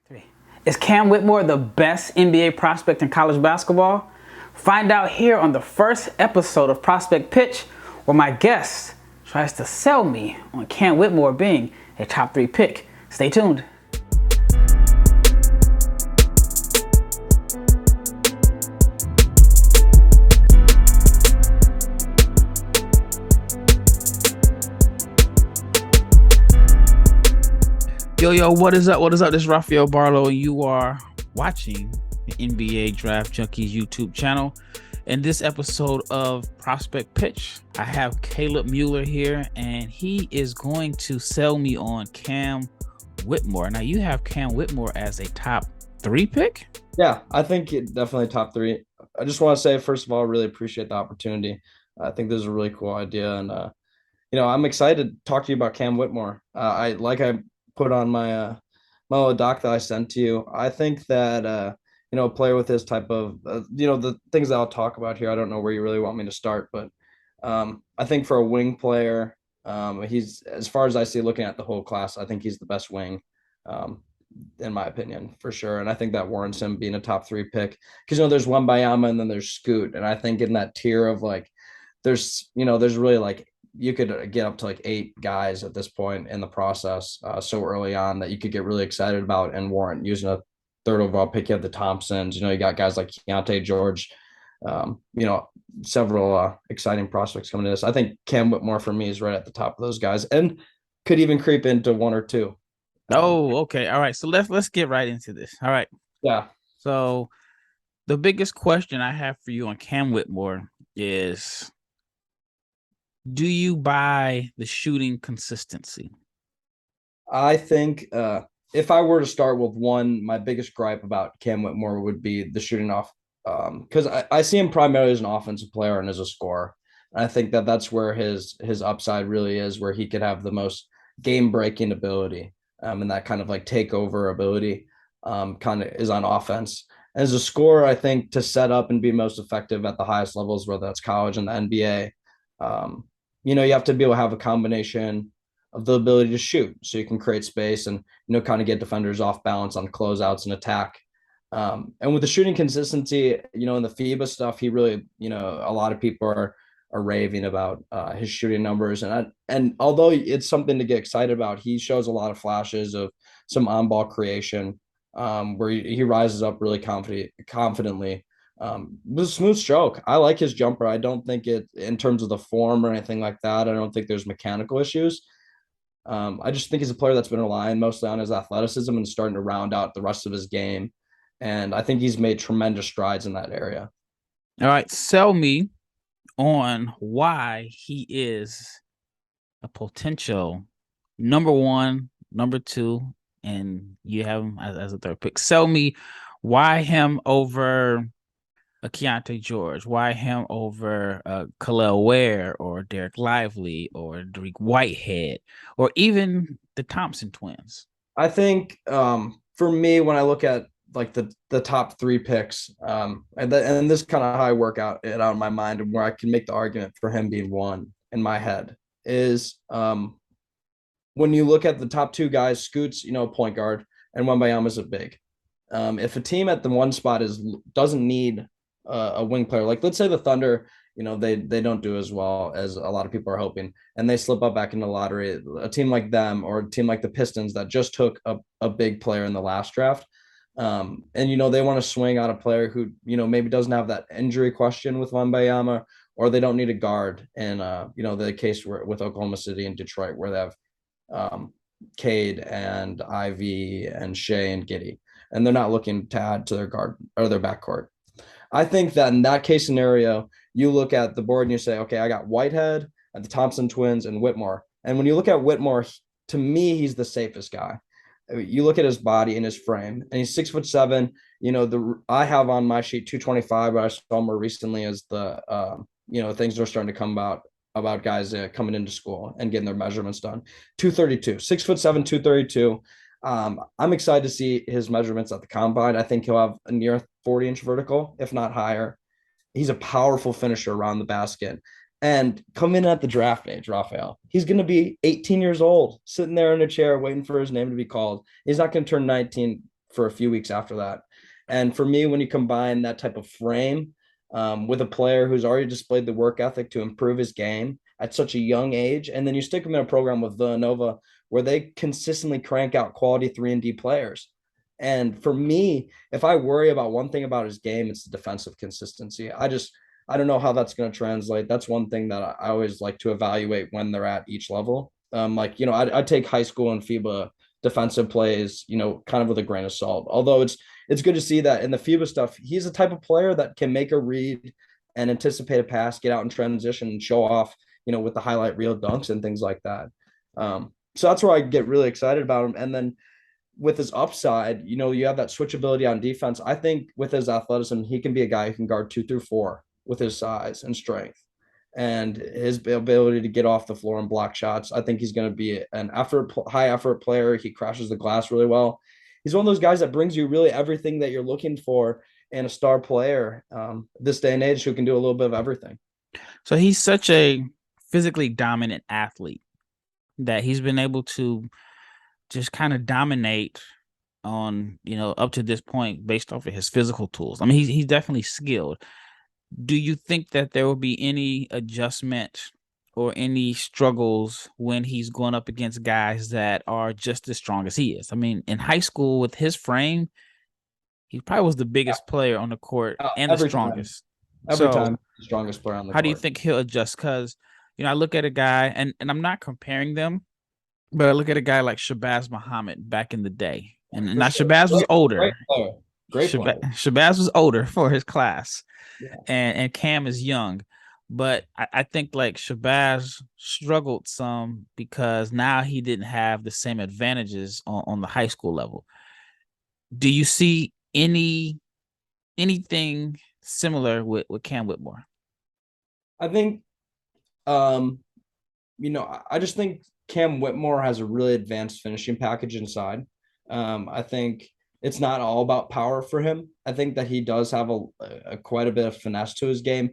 Three. Is Cam Whitmore the best NBA prospect in college basketball? Find out here on the first episode of Prospect Pitch, where my guest tries to sell me on Cam Whitmore being a top 3 pick. Stay tuned. Yo, what is up? This is Rafael Barlow, and you are watching the NBA Draft Junkies YouTube channel. In this episode of Prospect Pitch, I have Caleb Mueller here, and he is going to sell me on Cam Whitmore. Now, you have Cam Whitmore as a top 3 pick? Yeah, I think definitely top 3. I just want to say, first of all, I really appreciate the opportunity. I think this is a really cool idea, and I'm excited to talk to you about Cam Whitmore. I put on my little doc that I sent to you. I think that a player with this type of the things that I'll talk about here. I don't know where you really want me to start, but I think for a wing player, he's, as far as I see looking at the whole class, I think he's the best wing. In my opinion, for sure. And I think that warrants him being a top 3 pick because, there's Wembayama and then there's Scoot. And I think in that tier of there's really you could get up to 8 guys at this point in the process so early on that you could get really excited about and warrant using a 3rd overall pick. You have the Thompsons, you got guys like Keontae George, several exciting prospects coming to this. I think Cam Whitmore for me is right at the top of those guys and could even creep into 1 or 2. Okay. All right. So let's get right into this. All right. Yeah. So the biggest question I have for you on Cam Whitmore is, do you buy the shooting consistency? I think if I were to start with one, my biggest gripe about Cam Whitmore would be the shooting off, because I see him primarily as an offensive player and as a scorer. And I think that that's where his upside really is, where he could have the most game-breaking ability, and that kind of takeover ability kind of is on offense. As a scorer, I think to set up and be most effective at the highest levels, whether that's college and the NBA, you have to be able to have a combination of the ability to shoot so you can create space and, kind of get defenders off balance on closeouts and attack. And with the shooting consistency, in the FIBA stuff, he really, a lot of people are raving about his shooting numbers. And although it's something to get excited about, he shows a lot of flashes of some on-ball creation where he rises up really confidently. With a smooth stroke. I like his jumper. I don't think it, in terms of the form or anything like that, I don't think there's mechanical issues. I just think he's a player that's been relying mostly on his athleticism and starting to round out the rest of his game. And I think he's made tremendous strides in that area. All right, sell me on why he is a potential number 1, number 2, and you have him as a 3rd pick. Sell me why him over a Keontae George, why him over Khalil Ware or Derek Lively or Dariq Whitehead or even the Thompson twins? I think for me, when I look at the top 3 picks, and this kind of how I work it out in my mind and where I can make the argument for him being 1 in my head is when you look at the top 2 guys, Scoot's, point guard, and Wembayama's a big. If a team at the 1 spot doesn't need a wing player, let's say the Thunder, they don't do as well as a lot of people are hoping, and they slip up back in the lottery. A team like them or a team like the Pistons that just took a big player in the last draft, and they want to swing out a player who maybe doesn't have that injury question with Wembayama, or they don't need a guard. And the case with Oklahoma City and Detroit, where they have Cade and Ivy and Shea and Giddey, and they're not looking to add to their guard or their backcourt. I think that in that case scenario, you look at the board and you say, okay, I got Whitehead and the Thompson twins and Whitmore. And when you look at Whitmore, to me, he's the safest guy. I mean, you look at his body and his frame, and he's 6'7". I have on my sheet 225, but I saw more recently as the things are starting to come about guys coming into school and getting their measurements done. 232, 6'7", 232. I'm excited to see his measurements at the combine. I think he'll have a near 40-inch vertical, if not higher. He's a powerful finisher around the basket. And coming at the draft age, Rafael, he's going to be 18 years old, sitting there in a chair waiting for his name to be called. He's not going to turn 19 for a few weeks after that. And for me, when you combine that type of frame with a player who's already displayed the work ethic to improve his game at such a young age, and then you stick him in a program with Villanova where they consistently crank out quality 3-and-D players. And for me, if I worry about one thing about his game, it's the defensive consistency. I don't know how that's going to translate. That's one thing that I always like to evaluate when they're at each level. Like, I take high school and FIBA defensive plays, kind of with a grain of salt. Although it's good to see that in the FIBA stuff, he's the type of player that can make a read and anticipate a pass, get out in transition, and show off, with the highlight reel dunks and things like that. So that's where I get really excited about him. And then with his upside, you have that switchability on defense. I think with his athleticism, he can be a guy who can guard 2 through 4 with his size and strength and his ability to get off the floor and block shots. I think he's going to be an high effort player. He crashes the glass really well. He's one of those guys that brings you really everything that you're looking for in a star player this day and age who can do a little bit of everything. So he's such a physically dominant athlete that he's been able to just kind of dominate on, up to this point based off of his physical tools. I mean, he's definitely skilled. Do you think that there will be any adjustment or any struggles when he's going up against guys that are just as strong as he is? I mean, in high school with his frame, he probably was the biggest player on the court and the Every time, strongest. every So time, the strongest player on the how do you court. think he'll adjust? Because, I look at a guy, and I'm not comparing them, but I look at a guy like Shabazz Muhammad back in the day. And For now sure. Shabazz was older. Great player. Great player. Shabazz was older for his class. Yeah. And Cam is young. But I think like Shabazz struggled some because now he didn't have the same advantages on the high school level. Do you see anything similar with Cam Whitmore? I think, I just think Cam Whitmore has a really advanced finishing package inside. I think it's not all about power for him. I think that he does have a quite a bit of finesse to his game.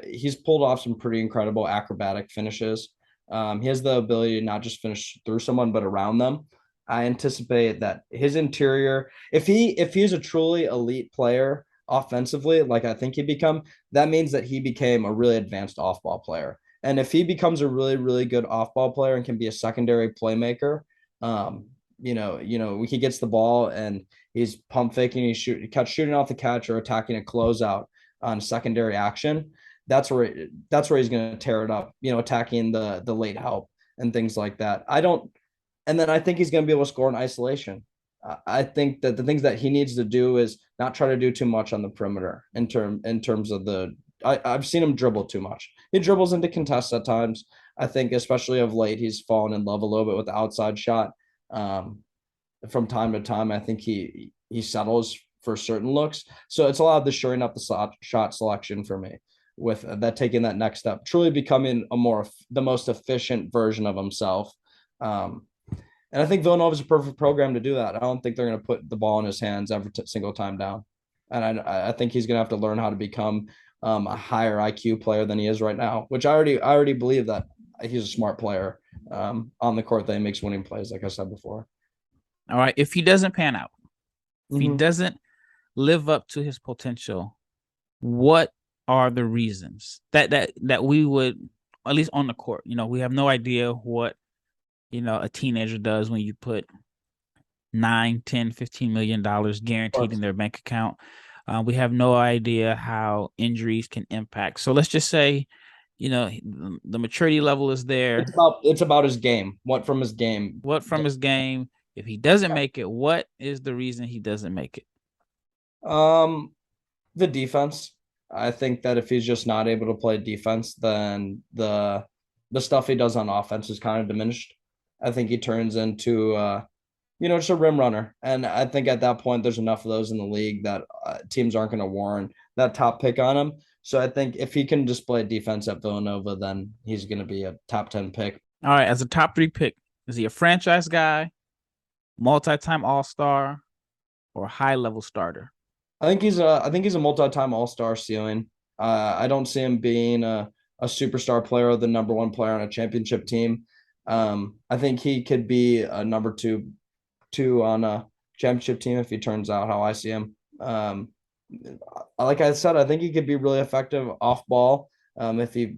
He's pulled off some pretty incredible acrobatic finishes. He has the ability to not just finish through someone, but around them. I anticipate that his interior, if he's a truly elite player offensively, like I think he become, that means that he became a really advanced off-ball player. And if he becomes a really, really good off-ball player and can be a secondary playmaker, he gets the ball and he's pump faking, he's shooting off the catch or attacking a closeout on secondary action. That's where he's going to tear it up. Attacking the late help and things like that. And then I think he's going to be able to score in isolation. I think that the things that he needs to do is not try to do too much on the perimeter in terms of I've seen him dribble too much. He dribbles into contests at times. I think especially of late, he's fallen in love a little bit with the outside shot. From time to time, I think he settles for certain looks. So it's a lot of the shoring up the shot selection for me with that, taking that next step, truly becoming the most efficient version of himself. And I think Villanova is a perfect program to do that. I don't think they're going to put the ball in his hands every single time down. And I think he's going to have to learn how to become a higher IQ player than he is right now, which I already believe that he's a smart player on the court that he makes winning plays, like I said before. All right. If he doesn't pan out, if he doesn't live up to his potential, what are the reasons that we would, at least on the court, we have no idea what a teenager does when you put 9, 10, $15 million guaranteed in their bank account. We have no idea how injuries can impact. So let's just say, the maturity level is there. It's about his game. What from his game? His game? If he doesn't make it, what is the reason he doesn't make it? The defense. I think that if he's just not able to play defense, then the stuff he does on offense is kind of diminished. I think he turns into just a rim runner. And I think at that point, there's enough of those in the league that teams aren't going to warrant that top pick on him. So I think if he can display defense at Villanova, then he's going to be a top 10 pick. All right. As a top 3 pick, is he a franchise guy, multi-time all-star, or high-level starter? I think he's a multi-time all-star ceiling. I don't see him being a superstar player or the number 1 player on a championship team. I think he could be a number two on a championship team if he turns out how I see him. Like I said, I think he could be really effective off ball if he,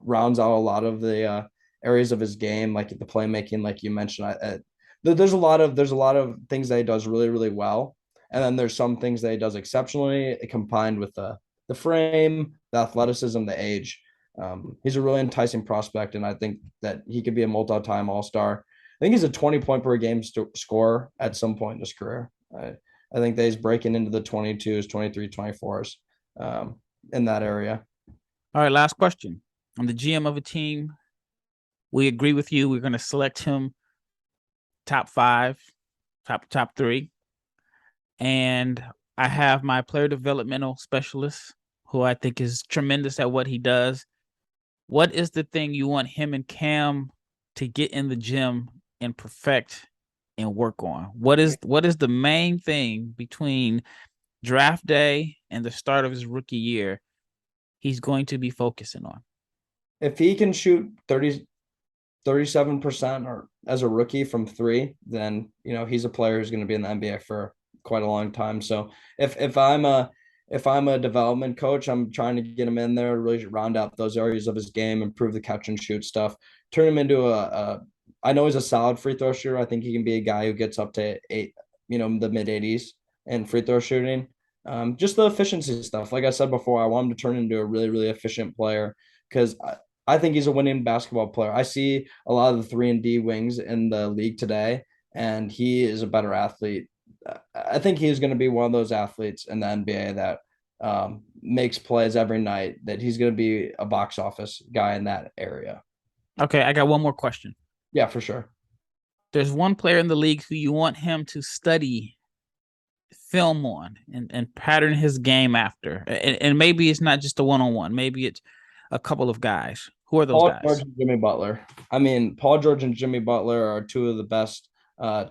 rounds out a lot of the areas of his game, like the playmaking, like you mentioned. There's a lot of things that he does really, really well, and then there's some things that he does exceptionally, combined with the frame, the athleticism, the age. He's a really enticing prospect, and I think that he could be a multi-time All-Star. I think he's a 20-point per game scorer at some point in his career. I think that he's breaking into the 22s, 23, 24s in that area. All right, last question. I'm the GM of a team. We agree with you. We're going to select him top 5, top 3. And I have my player developmental specialist, who I think is tremendous at what he does. What is the thing you want him and Cam to get in the gym and perfect and work on? What is the main thing between draft day and the start of his rookie year he's going to be focusing on? If he can shoot 37% or as a rookie from 3, then he's a player who's going to be in the NBA for quite a long time. So if I'm a development coach, I'm trying to get him in there, really round out those areas of his game, improve the catch and shoot stuff, turn him into I know he's a solid free throw shooter. I think he can be a guy who gets up to the mid 80s in free throw shooting. Just the efficiency stuff. Like I said before, I want him to turn into a really, really efficient player because I think he's a winning basketball player. I see a lot of the 3-and-D wings in the league today, and he is a better athlete. I think he's going to be one of those athletes in the NBA that makes plays every night, that he's going to be a box office guy in that area. Okay, I got one more question. Yeah, for sure. There's one player in the league who you want him to study film on and pattern his game after. And maybe it's not just a one-on-one. Maybe it's a couple of guys. Who are those Paul guys? George and Jimmy Butler. I mean, Paul George and Jimmy Butler are two of the best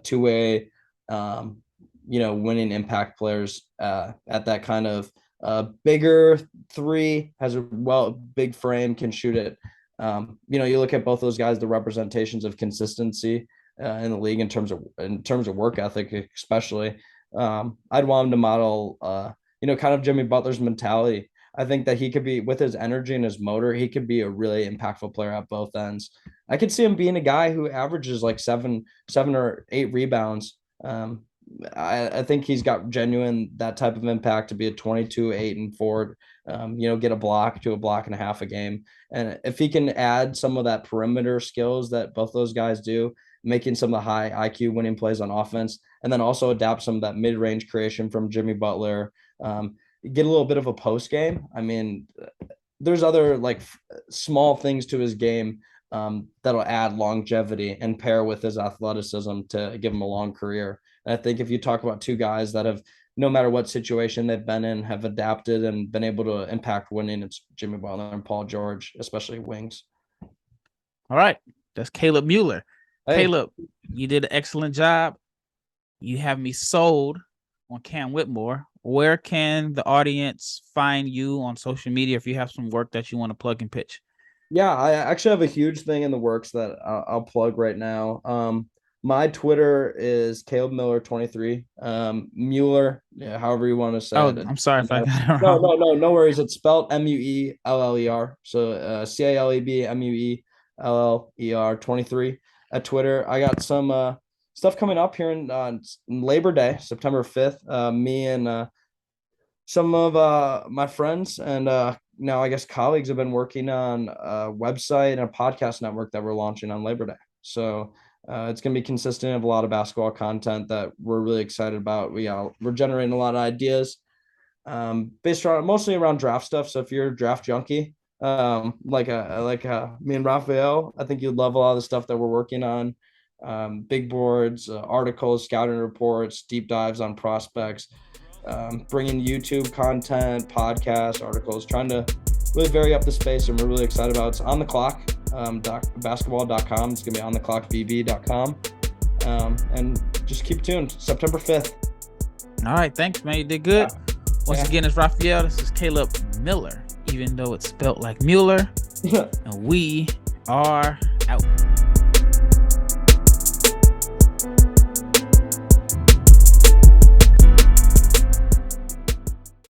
two-way, winning impact players at that kind of bigger 3, has a big frame, can shoot it. You look at both those guys, the representations of consistency in the league in terms of work ethic, especially. I'd want him to model, kind of Jimmy Butler's mentality. I think that he could be, with his energy and his motor, he could be a really impactful player at both ends. I could see him being a guy who averages like 7 or 8 rebounds. I think he's got genuine that type of impact to be a 22, 8, and 4. Get a block to a block and a half a game. And if he can add some of that perimeter skills that both those guys do, making some of the high IQ winning plays on offense, and then also adapt some of that mid-range creation from Jimmy Butler, get a little bit of a post game. I mean, there's other like small things to his game that'll add longevity and pair with his athleticism to give him a long career. And I think if you talk about two guys that have, no matter what situation they've been in, have adapted and been able to impact winning, it's Jimmy Butler and Paul George, especially wings. All right. That's Caleb Mueller. Hey. Caleb, you did an excellent job. You have me sold on Cam Whitmore. Where can the audience find you on social media if you have some work that you want to plug and pitch? Yeah, I actually have a huge thing in the works that I'll plug right now. My Twitter is Caleb Mueller 23. Mueller, yeah, however you want to say it. I'm sorry if I got it wrong. No worries. It's spelled Mueller. So CALEBMUELLER 23 at Twitter. I got some stuff coming up here in Labor Day, September 5th. Me and some of my friends and now I guess colleagues have been working on a website and a podcast network that we're launching on Labor Day. So it's going to be consistent of a lot of basketball content that we're really excited about. We're generating a lot of ideas based on mostly around draft stuff. So if you're a draft junkie, like me and Rafael, I think you'd love a lot of the stuff that we're working on. Big boards, articles, scouting reports, deep dives on prospects, bringing YouTube content, podcasts, articles, trying to really vary up the space, and we're really excited about it. It's on the clock, basketball.com. It's going to be on the clock, bb.com. And just keep tuned. September 5th. All right. Thanks, man. You did good. Yeah. Once again, it's Rafael. This is Caleb Mueller, even though it's spelled like Mueller. And we are